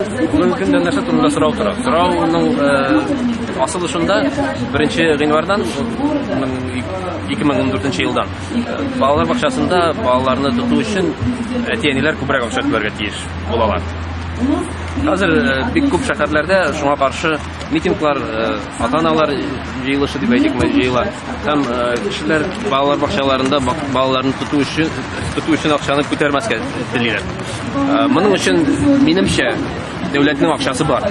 Бүгінгі күнде нәрсе турында сұрау тұрады. Сұрауның асылышында 1 ғинвардан 2014 жылдан балалар бақшасында балаларны тұту үшін әти-әнелер күбірәк ақша төләргә тиеш болалар. Қазір бик күп шәһәрләрдә шуңа каршы митинглар, ата-аналар җыелышы дип әйтикме җыела. Һәм кешеләр балалар бакчаларында балаларны тоту өчен акчаны күтәрмәскә телиләр. Моның өчен минемчә дәүләтнең акчасы бар.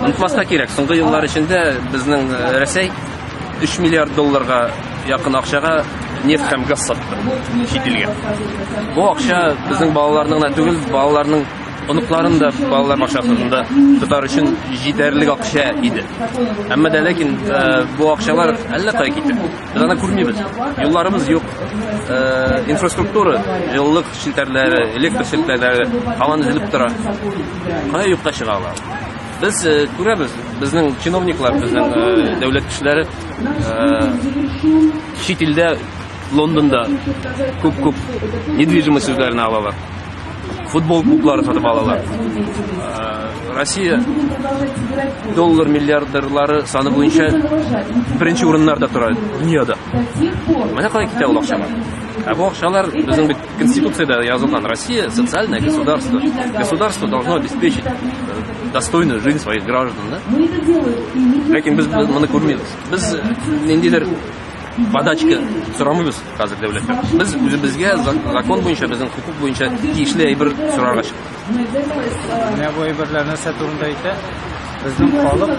Онытмаска кирәк, соңгы еллар эчендә безнең Россия 3 миллиард долларга якын акчага нефть һәм газ сатты чит илгә. Бу акча безнең балаларның да түгел, балаларның оныкларын да балалар бакчасында тотар өчен җитәрлек акча иде. Әмма дә ләкин бу акчалар әллә кая китте. Без аны күрмибез. Юлларыбыз юк. Инфраструктура, җылылык челтәрләре, электр челтәрләре һаман изелеп тора. Кая юкка чыгалар? Без күрәбез, безнең чиновниклар, безнең дәүләт кешеләре чит илдә, Лондонда күп недвижимость үзләренә алалар. Футбол клублары сатып алалар. Россия доллар миллиардерлары саны буенча беренче урыннарда тора дөньяда. Менә кая китә ул акчалар? Бу акчалар безнең бит конституциядә язылган. Россия социальное государство. Государство должно обеспечить достойную жизнь своих граждан, да? Ләкин без моны күрмибез. Без ниндидер подачка сорамыбыз хәзер дәүләттән. Без үзебезгә закон буенча, безнең хукук буенча тиешле әйбер сорарга чыктык. Менә бу әйберләр нәрсә турында әйтә? Безнең халык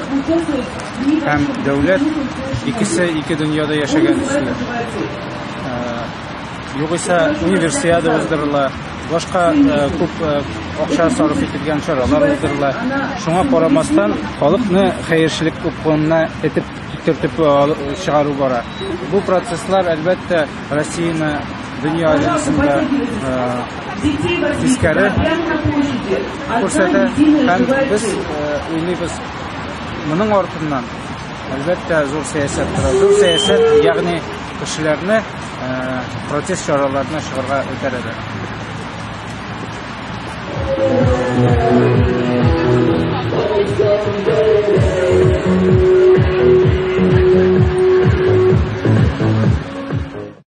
һәм дәүләт икесе ике дөньяда яшәгән төсле. Югыйсә универсиада уздырыла, башка күп акча сарыф ителгән чаралар уздырыла. Шуңа карамастан халыкны хәерчелек укуына этеп китертеп чыгару бара. Бу процесслар әлбәттә Россияны дөнья аренасында тискәре күрсәтә һәм без уйлыйбыз моның артыннан әлбәттә зур сәясәт тора. Зур сәясәт, ягъни кешеләрне протест чараларына чыгарга үтәрәләр.